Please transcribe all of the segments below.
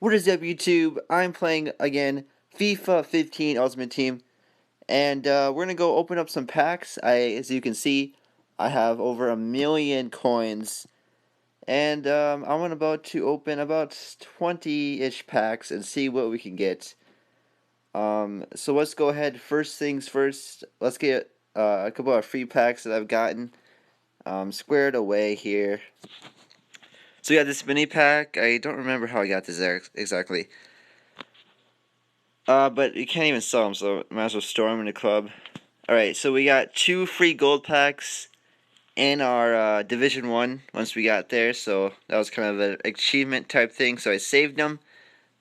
What is up, YouTube? I'm playing again FIFA 15 Ultimate Team, and we're gonna go open up some packs. As you can see, I have over 1,000,000 coins, and I'm about to open about 20-ish packs and see what we can get. So let's go ahead. First things first, let's get a couple of free packs that I've gotten squared away here. So we got this mini pack. I don't remember how I got this exactly. But you can't even sell them, so might as well store them in the club. Alright, so we got 2 free gold packs in our Division 1 once we got there, so that was kind of an achievement type thing, so I saved them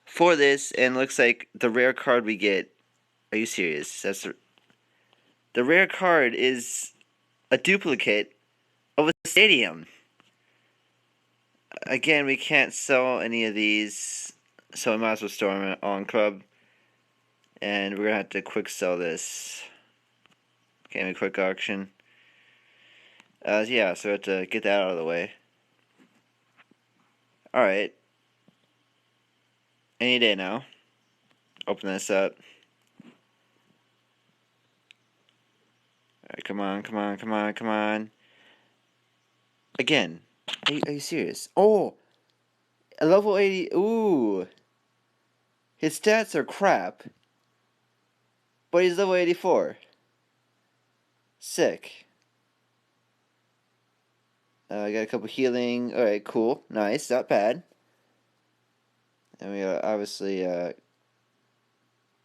for this, and looks like the rare card we get. Are you serious? The rare card is a duplicate of a stadium. Again, we can't sell any of these, so we might as well store them on club. And we're gonna have to quick sell this. Okay, a quick auction. Yeah, so we have to get that out of the way. Alright. Any day now. Open this up. Alright, come on, come on, come on, come on. Again. Are you serious? Oh! A level 80. Ooh. His stats are crap. But he's level 84. Sick. I got a couple healing. Alright, cool. Nice. Not bad. And we obviously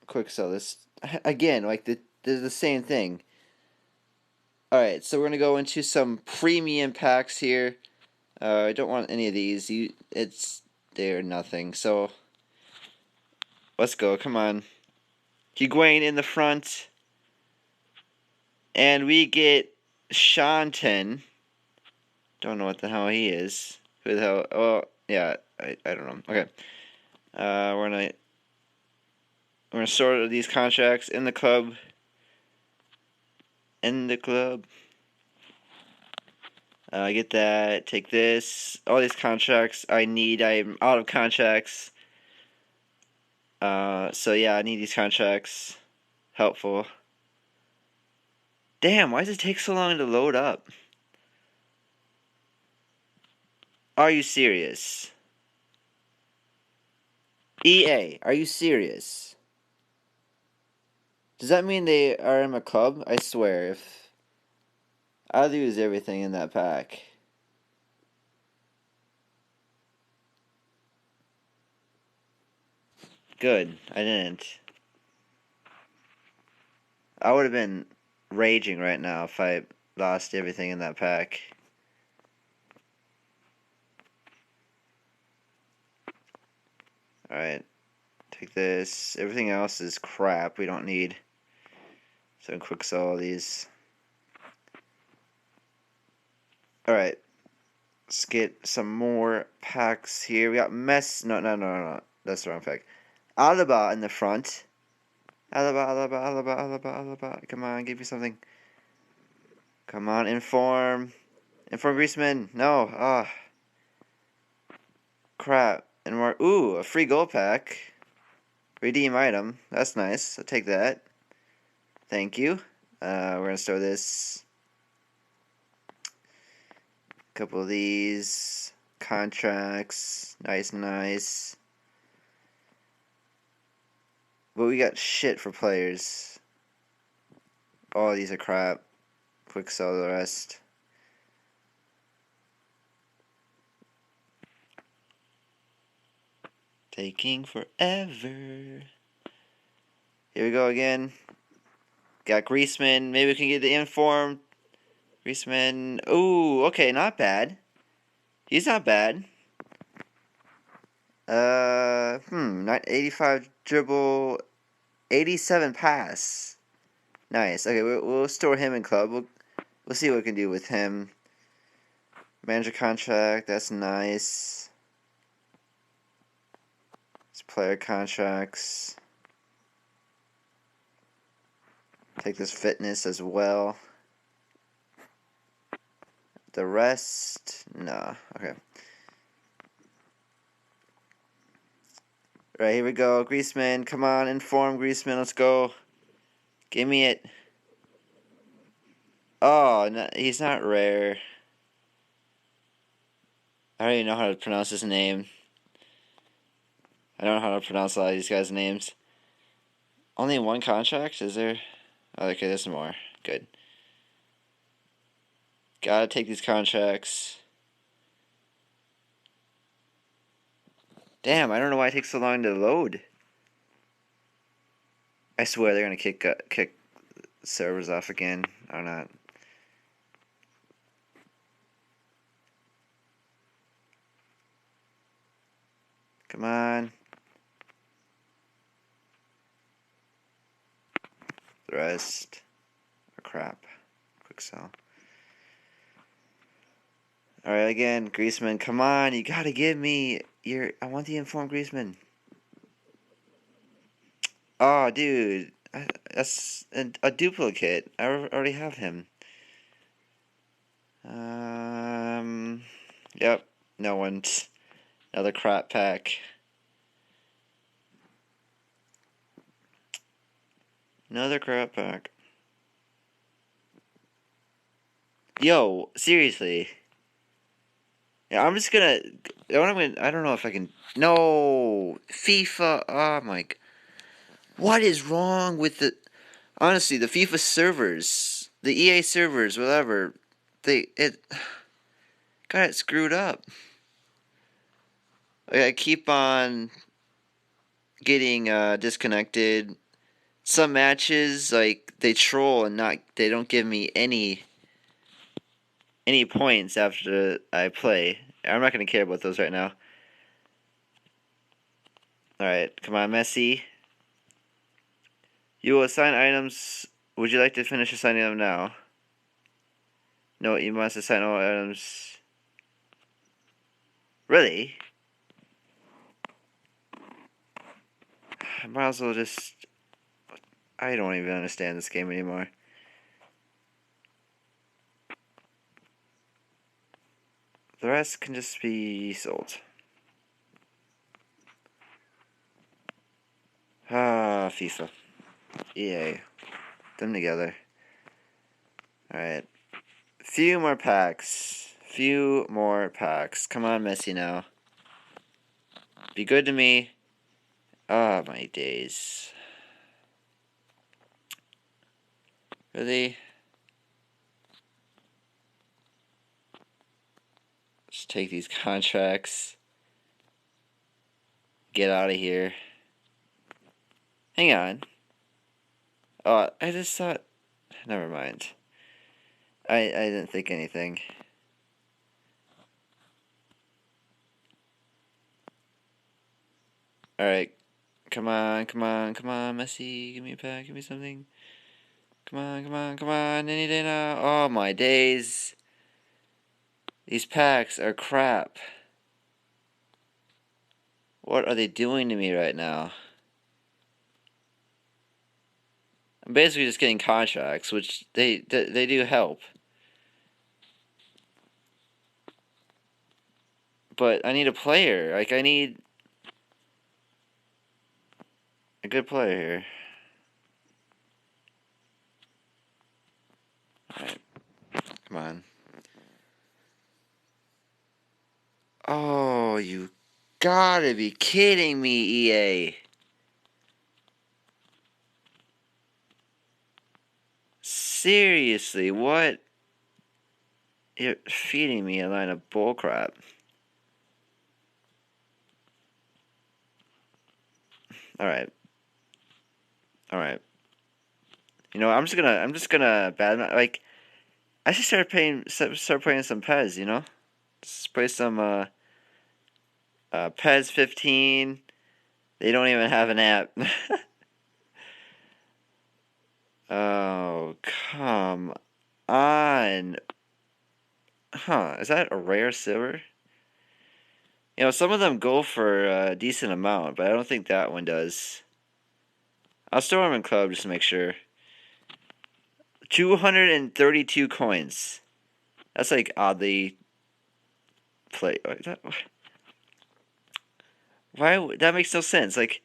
quick sell this. Again, like they're the same thing. Alright, so we're going to go into some premium packs here. I don't want any of these. They're nothing. So, let's go. Come on. Higuain in the front. And we get Shanten. Don't know what the hell he is. Who the hell? Oh, yeah. I don't know. Okay. We're gonna sort these contracts in the club. In the club. Get that. Take this. All these contracts I need. I'm out of contracts. So yeah, I need these contracts. Helpful. Damn, why does it take so long to load up? Are you serious? EA, are you serious? Does that mean they are in my club? I swear, if I'll use everything in that pack. Good, I didn't. I would have been raging right now if I lost everything in that pack. Alright, take this. Everything else is crap we don't need. So I'm quick sell all these. Alright, let's get some more packs here. We got No. That's the wrong pack. Alaba in the front. Alaba. Come on, give me something. Come on, inform. Inform Griezmann. No. Ah. Crap. And more. Ooh, a free gold pack. Redeem item. That's nice. I'll take that. Thank you. We're going to store this. A couple of these. Contracts. Nice. But we got shit for players. All these are crap. Quick sell the rest. Taking forever. Here we go again. Got Griezmann. Maybe we can get the inform. Griezmann. Ooh, okay, not bad. He's not bad. Not 85 dribble, 87 pass. Nice. Okay, we'll store him in club. We'll see what we can do with him. Manager contract. That's nice. It's player contracts. Take this fitness as well. The rest, nah. Okay. Alright, here we go. Griezmann, come on, inform Griezmann, let's go. Give me it. Oh, no, he's not rare. I don't even know how to pronounce his name. I don't know how to pronounce a lot of these guys' names. Only one contract? Is there? Oh, okay, there's more. Good. Gotta take these contracts. Damn, I don't know why it takes so long to load. I swear they're gonna kick servers off again. Or not. Come on. The rest are crap. Quick sell. Alright, again, Griezmann, come on, you gotta give me I want the informed Griezmann. Oh, dude, that's a duplicate. I already have him. Yep, no one's. Another crap pack. Another crap pack. Yo, seriously. Yeah, I'm just gonna. I don't know if I can. No, FIFA. Oh my. What is wrong with the? Honestly, the FIFA servers, the EA servers, whatever, it got it screwed up. Like, I keep on getting disconnected. Some matches, like, they troll and they don't give me any points after I play. I'm not gonna care about those right now. All right, come on, Messi. You will assign items. Would you like to finish assigning them now? No, you must assign all items. Really? I might as well just. I don't even understand this game anymore. The rest can just be sold. Ah, FIFA. EA. Them together. Alright. Few more packs. Few more packs. Come on, Messi now. Be good to me. Ah, my days. Really? Just take these contracts. Get out of here. Hang on. Oh, I just thought. Never mind. I didn't think anything. Alright. Come on, come on, come on, Messi. Give me a pack. Give me something. Come on, come on, come on. Any day now. Oh, my days. These packs are crap. What are they doing to me right now? I'm basically just getting contracts, which they do help. But I need a player. Like, I need a good player here. Alright. Come on. Oh, you gotta be kidding me, EA. Seriously, what? You're feeding me a line of bullcrap. Alright. Alright. You know, I'm just gonna like, I should start playing some Pez, you know? Just play some, Pez 15. They don't even have an app. Oh, come on. Huh, is that a rare silver? You know, some of them go for a decent amount, but I don't think that one does. I'll store them in club just to make sure. 232 coins. That's like oddly play. That makes no sense. Like,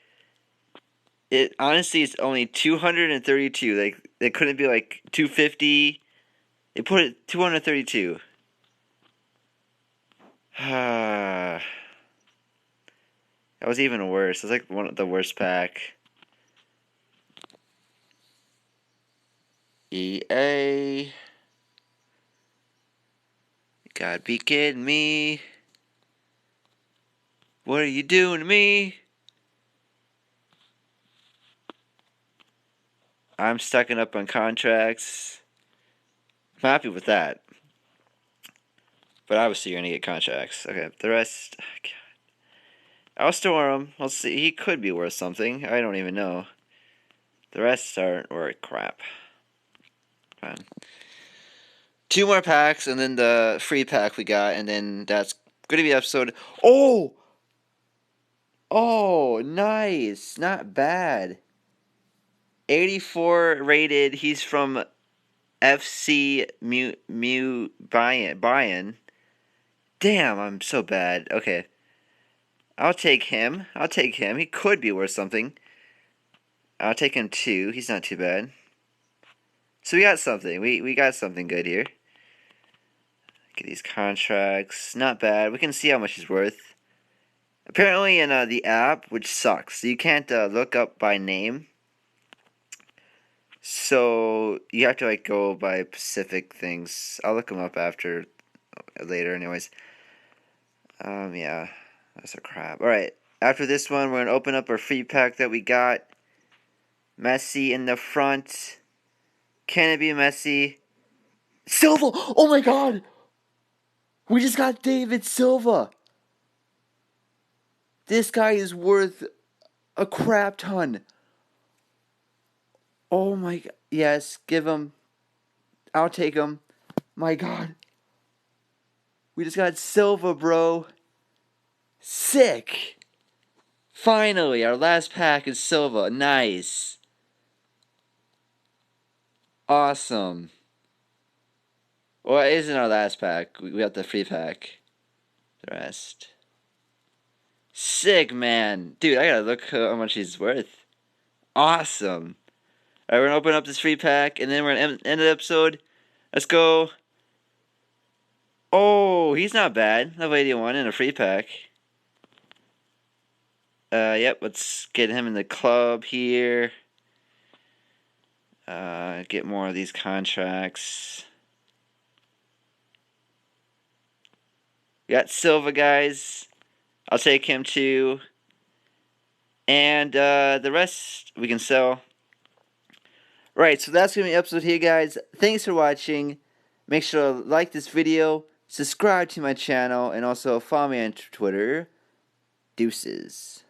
it honestly is only 232. Like, it couldn't be like 250. They put it 232. That was even worse. It's like one of the worst pack. EA. You gotta be kidding me. What are you doing to me? I'm stacking up on contracts. I'm happy with that. But obviously you're gonna get contracts. Okay, the rest. God. I'll store him. Let's see. He could be worth something. I don't even know. The rest are worth crap. Fine. 2 more packs, and then the free pack we got, and then that's gonna be episode. Oh! Oh, nice. Not bad. 84 rated. He's from FC Bayern. Damn, I'm so bad. Okay. I'll take him. He could be worth something. I'll take him too. He's not too bad. So we got something. We got something good here. Get these contracts. Not bad. We can see how much he's worth. Apparently in the app, which sucks, you can't look up by name. So you have to like go by specific things. I'll look them up later anyways. Yeah. That's a crap. Alright. After this one, we're going to open up our free pack that we got. Messi in the front. Can it be Messi? Silva! Oh my god! We just got David Silva! This guy is worth a crap ton. Oh my god. Yes, give him. I'll take him. My god. We just got Silva, bro. Sick! Finally, our last pack is Silva. Nice. Awesome. Well, it isn't our last pack. We got the free pack. The rest. Sick, man. Dude, I gotta look how much he's worth. Awesome. Alright, we're gonna open up this free pack, and then we're gonna end the episode. Let's go. Oh, he's not bad. Level 81 in a free pack. Yep, let's get him in the club here. Get more of these contracts. We got Silva, guys. I'll take him too. And the rest we can sell. Right, so that's going to be the episode here, guys. Thanks for watching. Make sure to like this video, subscribe to my channel, and also follow me on Twitter. Deuces.